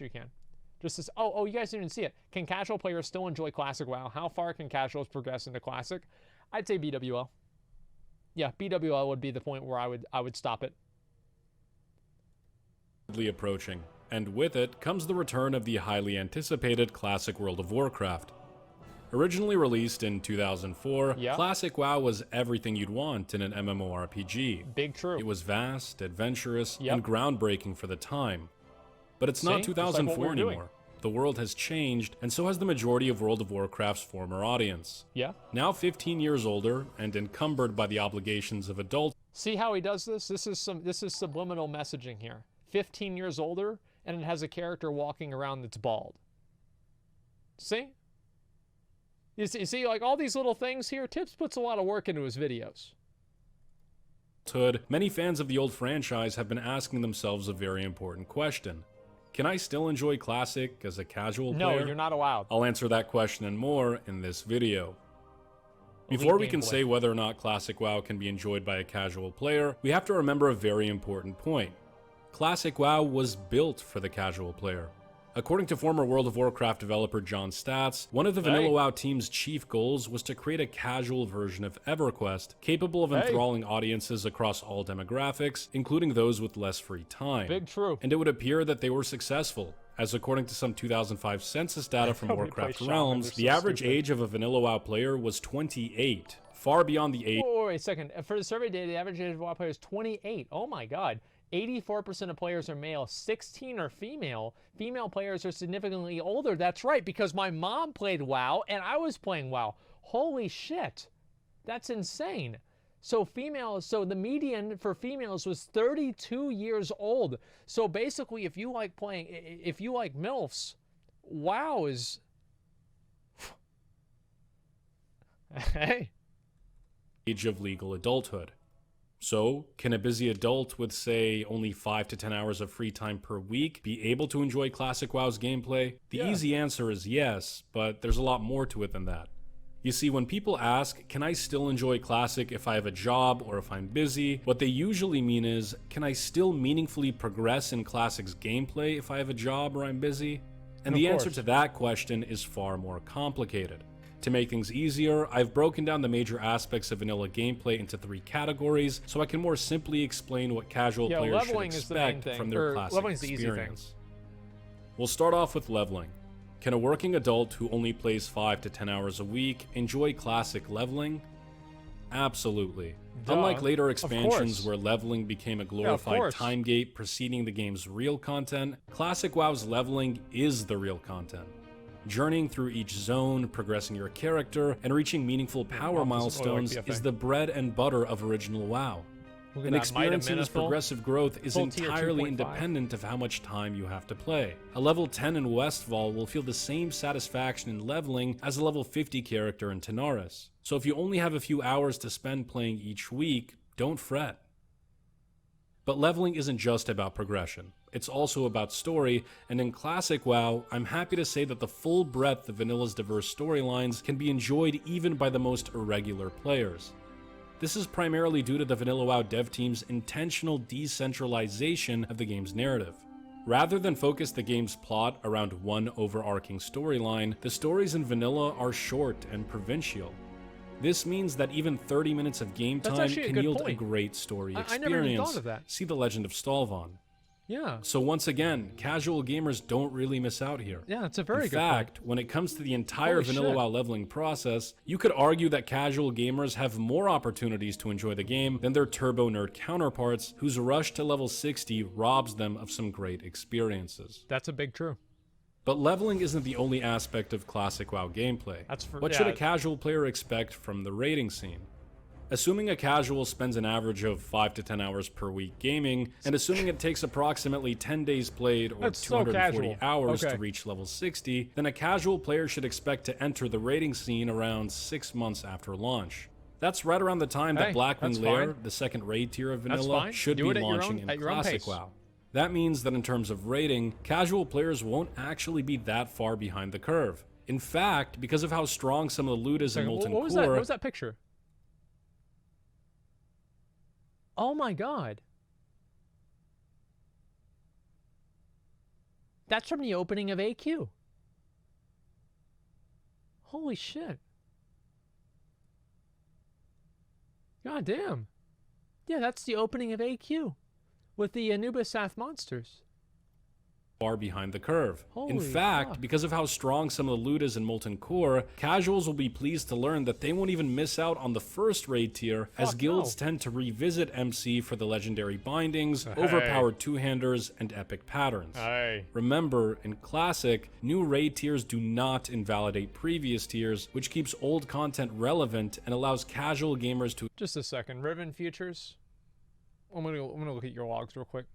You can. Just as, oh, you guys didn't even see it. Can casual players still enjoy Classic WoW? How far can casuals progress into Classic? I'd say BWL. Yeah, BWL would be the point where I would stop it. Approaching, and with it comes the return of the highly anticipated Classic World of Warcraft. Originally released in 2004, Yeah. Classic WoW was everything you'd want in an MMORPG. Big true. It was vast, adventurous, Yep. and groundbreaking for the time. But it's not See? Just like 2004 what we were anymore. The world has changed, and so has the majority of World of Warcraft's former audience. Yeah. Now 15 years older and encumbered by the obligations of adults. See how he does this? This is subliminal messaging here. 15 years older, and it has a character walking around that's bald. See? You see, like all these little things here, Tips puts a lot of work into his videos. Many fans of the old franchise have been asking themselves a very important question. Can I still enjoy Classic as a casual player? No, you're not allowed. I'll answer that question and more in this video. Before we can say whether or not Classic WoW can be enjoyed by a casual player, we have to remember a very important point. Classic WoW was built for the casual player. According to former World of Warcraft developer John Statz, one of the Vanilla WoW team's chief goals was to create a casual version of EverQuest, capable of enthralling audiences across all demographics, including those with less free time. Big true. And it would appear that they were successful, as according to some 2005 census data from Warcraft Realms, the average age of a Vanilla WoW player was 28, far beyond the age. Wait a second. For the survey data, the average age of WoW player is 28. Oh my god. 84% of players are male, 16 are female. Female players are significantly older. That's right, because my mom played WoW and I was playing WoW. Holy shit. That's insane. So the median for females was 32 years old. So basically, if you like MILFs, WoW is... Hey. Age of legal adulthood. So, can a busy adult with, say, only 5 to 10 hours of free time per week be able to enjoy Classic WoW's gameplay? The easy answer is yes, but there's a lot more to it than that. You see, when people ask, can I still enjoy Classic if I have a job or if I'm busy, what they usually mean is, can I still meaningfully progress in Classic's gameplay if I have a job or I'm busy? And the answer to that question is far more complicated. To make things easier, I've broken down the major aspects of vanilla gameplay into 3 categories, so I can more simply explain what casual players should expect from their Classic experience. We'll start off with leveling. Can a working adult who only plays 5 to 10 hours a week enjoy Classic leveling? Absolutely. Unlike later expansions where leveling became a glorified time gate preceding the game's real content, Classic WoW's leveling is the real content. Journeying through each zone, progressing your character, and reaching meaningful power milestones is the bread and butter of original WoW. And experiencing this progressive growth is entirely independent of how much time you have to play. A level 10 in Westfall will feel the same satisfaction in leveling as a level 50 character in Tanaris. So if you only have a few hours to spend playing each week, don't fret. But leveling isn't just about progression. It's also about story, and in Classic WoW, I'm happy to say that the full breadth of Vanilla's diverse storylines can be enjoyed even by the most irregular players. This is primarily due to the Vanilla WoW dev team's intentional decentralization of the game's narrative. Rather than focus the game's plot around one overarching storyline, the stories in Vanilla are short and provincial. This means that even 30 minutes of game time can yield a great story experience. I never even thought of that. See The Legend of Stalvon. Yeah. So once again, casual gamers don't really miss out here. Yeah, that's a very good point. In fact, when it comes to the entire Vanilla WoW leveling process, you could argue that casual gamers have more opportunities to enjoy the game than their turbo nerd counterparts, whose rush to level 60 robs them of some great experiences. That's a big true. But leveling isn't the only aspect of Classic WoW gameplay. What should a casual player expect from the raiding scene? Assuming a casual spends an average of 5 to 10 hours per week gaming, and assuming it takes approximately 10 days played or 240 hours to reach level 60, then a casual player should expect to enter the raiding scene around 6 months after launch. That's right around the time that Blackwing Lair, the second raid tier of Vanilla, should be launching in Classic WoW. That means that in terms of raiding, casual players won't actually be that far behind the curve. In fact, because of how strong some of the loot is in Molten Core... What was that picture? Oh my god. That's from the opening of AQ. Holy shit. God damn. Yeah, that's the opening of AQ with the Anubisath monsters. Far behind the curve. In Holy fact, fuck. because of how strong some of the loot is in Molten Core, casuals will be pleased to learn that they won't even miss out on the first raid tier, as Fuck guilds no. tend to revisit MC for the legendary bindings, overpowered two-handers, and epic patterns. Hey. Remember, in Classic, new raid tiers do not invalidate previous tiers, which keeps old content relevant and allows casual gamers to... Just a second. Riven Futures. I'm gonna look at your logs real quick.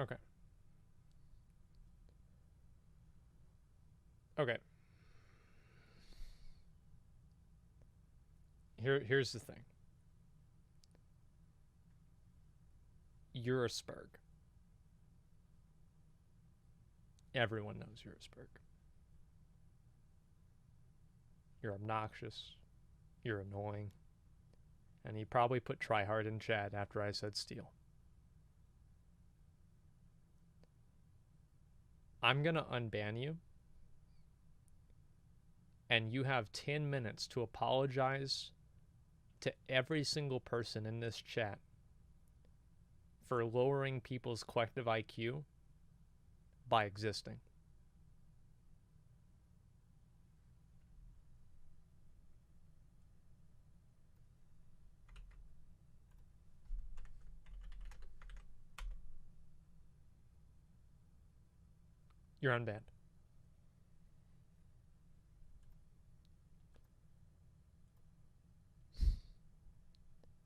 Okay. Okay. Here's the thing. You're a Spurg. Everyone knows you're a Spurg. You're obnoxious. You're annoying. And he probably put tryhard in chat after I said steal. I'm gonna unban you. And you have 10 minutes to apologize to every single person in this chat for lowering people's collective IQ by existing. You're unbanned.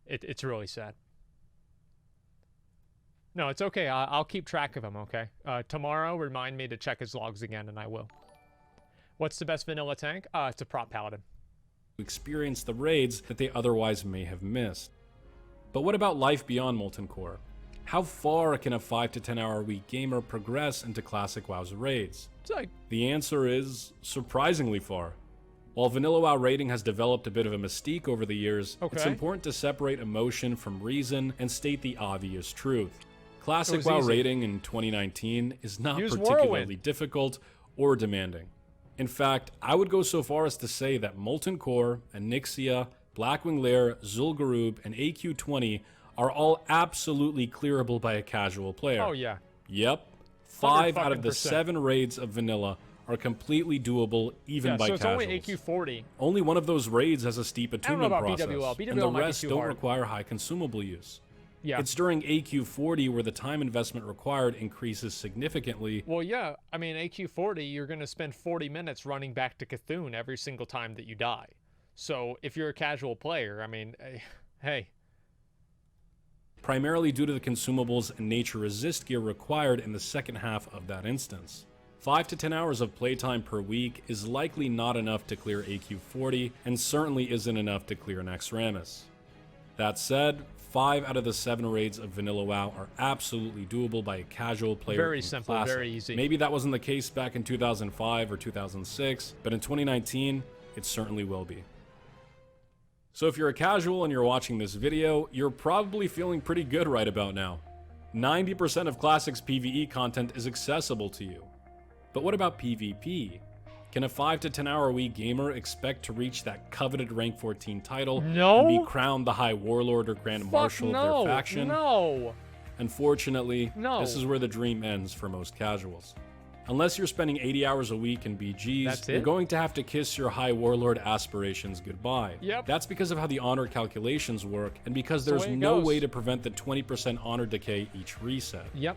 It's really sad. No, it's okay. I'll keep track of him, okay? Tomorrow, remind me to check his logs again, and I will. What's the best vanilla tank? It's a prop paladin. experience the raids that they otherwise may have missed. But what about life beyond Molten Core? How far can a 5 to 10 hour a week gamer progress into classic WoW's raids? The answer is surprisingly far. While Vanilla WoW raiding has developed a bit of a mystique over the years, it's important to separate emotion from reason and state the obvious truth. Classic WoW raiding in 2019 is not particularly difficult or demanding. In fact, I would go so far as to say that Molten Core, Onyxia, Blackwing Lair, Zul'Gurub, and AQ20 are all absolutely clearable by a casual player. Oh yeah. Yep. 5 out of the 7 raids of Vanilla are completely doable even by casuals. Only AQ40. Only one of those raids has a steep attunement process, BWL. and the rest don't require high consumable use. Yeah. It's during AQ40 where the time investment required increases significantly. Well, yeah. I mean, AQ40, you're going to spend 40 minutes running back to Cthulhu every single time that you die. So if you're a casual player, I mean, hey. Primarily due to the consumables and nature resist gear required in the second half of that instance. 5 to 10 hours of playtime per week is likely not enough to clear AQ40, and certainly isn't enough to clear Naxxramas. That said, 5 out of the 7 raids of Vanilla WoW are absolutely doable by a casual player. Very simple, Classic. very easy. Maybe that wasn't the case back in 2005 or 2006, but in 2019, it certainly will be. So if you're a casual and you're watching this video, you're probably feeling pretty good right about now. 90% of Classic's PvE content is accessible to you. But what about PvP? Can a 5 to 10 hour a week gamer expect to reach that coveted rank 14 title and be crowned the High Warlord or Grand Marshal of their faction? No. Unfortunately, this is where the dream ends for most casuals. Unless you're spending 80 hours a week in BGs, you're going to have to kiss your High Warlord aspirations goodbye. Yep. That's because of how the honor calculations work, and because there's no way to prevent the 20% honor decay each reset. Yep.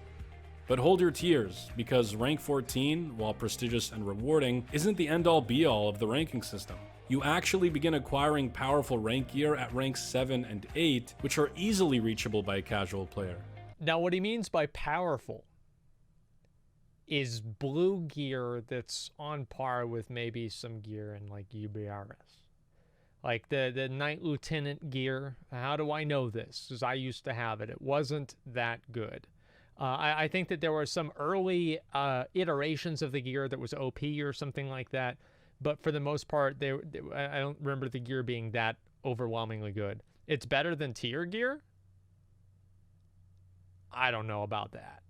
But hold your tears, because rank 14, while prestigious and rewarding, isn't the end-all be-all of the ranking system. You actually begin acquiring powerful rank gear at ranks 7 and 8, which are easily reachable by a casual player. Now what he means by powerful is blue gear that's on par with maybe some gear in like UBRS. Like the Knight Lieutenant gear. How do I know this? Because I used to have it. It wasn't that good. I think that there were some early iterations of the gear that was OP or something like that. But for the most part, I don't remember the gear being that overwhelmingly good. It's better than tier gear? I don't know about that.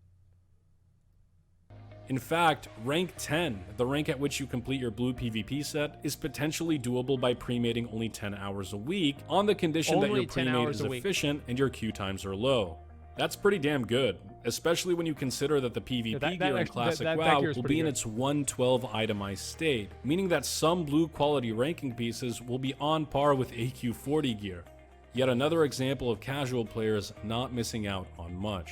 In fact, rank 10, the rank at which you complete your blue PvP set, is potentially doable by pre-mating only 10 hours a week on the condition that your pre-mate is efficient and your queue times are low. That's pretty damn good, especially when you consider that the PvP gear in Classic WoW will be in its 112 itemized state, meaning that some blue quality ranking pieces will be on par with AQ 40 gear. Yet another example of casual players not missing out on much.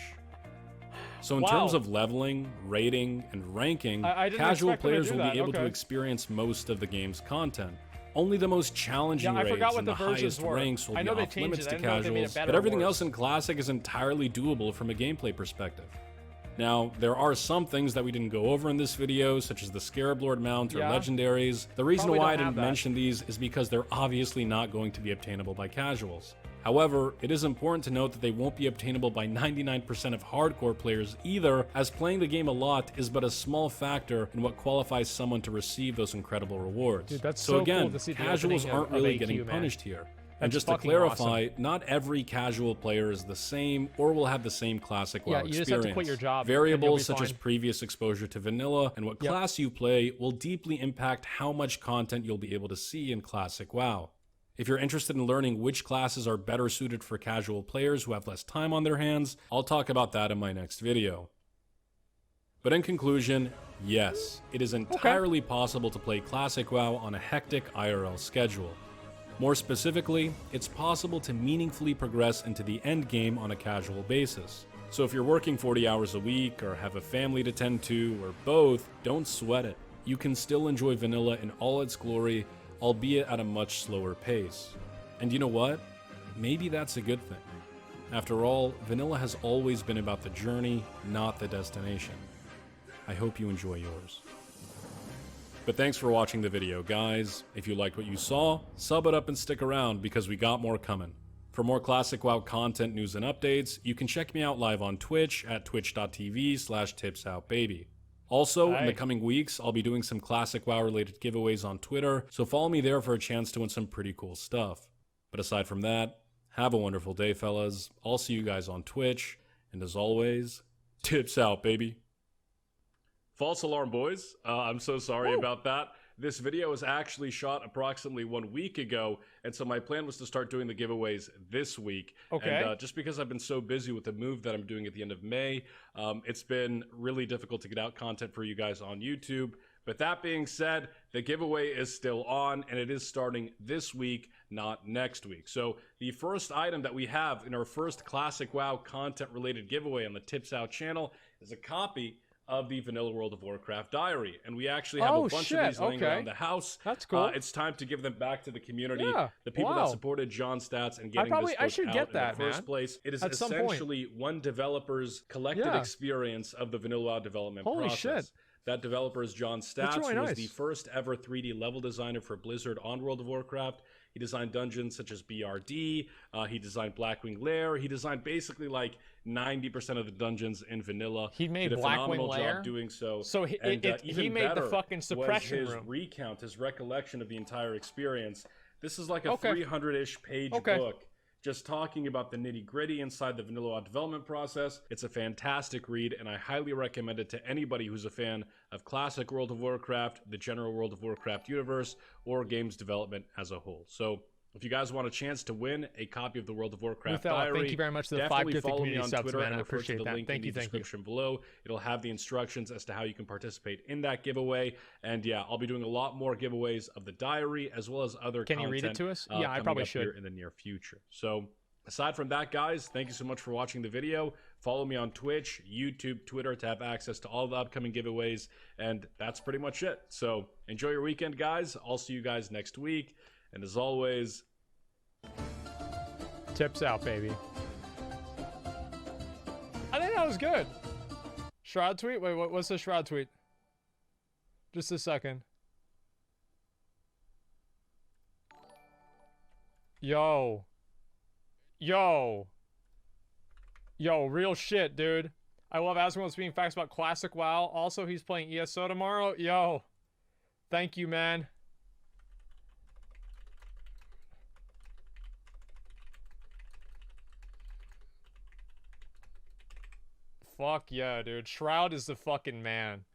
So in terms of leveling, rating, and ranking, casual players will be able to experience most of the game's content. Only the most challenging raids and the highest ranks will be off limits to casuals, but everything else in Classic is entirely doable from a gameplay perspective. Now, there are some things that we didn't go over in this video, such as the Scarab Lord mount or legendaries. The reason why I didn't mention these is because they're obviously not going to be obtainable by casuals. However, it is important to note that they won't be obtainable by 99% of hardcore players either, as playing the game a lot is but a small factor in what qualifies someone to receive those incredible rewards. Dude, that's so again, cool to see casuals aren't really getting punished here. And just to clarify, not every casual player is the same or will have the same Classic WoW experience. Just have to quit your job. Variables such as previous exposure to vanilla and what class you play will deeply impact how much content you'll be able to see in Classic WoW. If you're interested in learning which classes are better suited for casual players who have less time on their hands, I'll talk about that in my next video. But in conclusion, yes, it is entirely possible to play Classic WoW on a hectic IRL schedule. More specifically, it's possible to meaningfully progress into the end game on a casual basis. So if you're working 40 hours a week or have a family to tend to or both, don't sweat it. You can still enjoy vanilla in all its glory, albeit at a much slower pace. And you know what? Maybe that's a good thing. After all, vanilla has always been about the journey, not the destination. I hope you enjoy yours. But thanks for watching the video, guys. If you liked what you saw, sub it up and stick around because we got more coming. For more Classic WoW content, news, and updates, you can check me out live on Twitch at twitch.tv/tipsoutbaby. Also, in the coming weeks, I'll be doing some Classic WoW related giveaways on Twitter, so follow me there for a chance to win some pretty cool stuff. But aside from that, have a wonderful day, fellas. I'll see you guys on Twitch, and as always, tips out, baby. False alarm, boys. I'm so sorry about that. This video was actually shot approximately 1 week ago, and so my plan was to start doing the giveaways this week. And just because I've been so busy with the move that I'm doing at the end of May, it's been really difficult to get out content for you guys on YouTube. But that being said, the giveaway is still on, and it is starting this week, not next week. So the first item that we have in our first Classic WoW content-related giveaway on the Tips Out channel is a copy of the Vanilla World of Warcraft diary, and we actually have a bunch of these laying around the house. That's cool. It's time to give them back to the community, the people that supported John Stats and getting this book out in the first place. It is essentially one developer's collected experience of the Vanilla WoW development process. That developer is John Stats, who was the first ever 3D level designer for Blizzard on World of Warcraft. He designed dungeons such as BRD, he designed Blackwing Lair, he designed basically like 90% of the dungeons in vanilla. He made did a phenomenal Blackwing Lair job doing so. So he made the fucking suppression was his room. recount, his recollection of the entire experience. This is like a 300-ish page book, just talking about the nitty-gritty inside the Vanilla WoW development process. It's a fantastic read, and I highly recommend it to anybody who's a fan of classic World of Warcraft, the general World of Warcraft universe, or games development as a whole. So if you guys want a chance to win a copy of the World of Warcraft diary, thank you very much to the 5 gifted community subs, man. I appreciate that. Thank you, description below. It'll have the instructions as to how you can participate in that giveaway. And yeah, I'll be doing a lot more giveaways of the diary as well as other content. Can you read it to us? Yeah, I probably should. Here in the near future. So aside from that, guys, thank you so much for watching the video. Follow me on Twitch, YouTube, Twitter to have access to all the upcoming giveaways. And that's pretty much it. So enjoy your weekend, guys. I'll see you guys next week. And as always, tips out, baby. I think that was good. Shroud tweet? Wait, what's the Shroud tweet? Just a second. Yo. Yo. Yo, real shit, dude. I love Asmongold being facts about classic WoW. Also, he's playing ESO tomorrow. Yo. Thank you, man. Fuck yeah, dude. Shroud is the fucking man.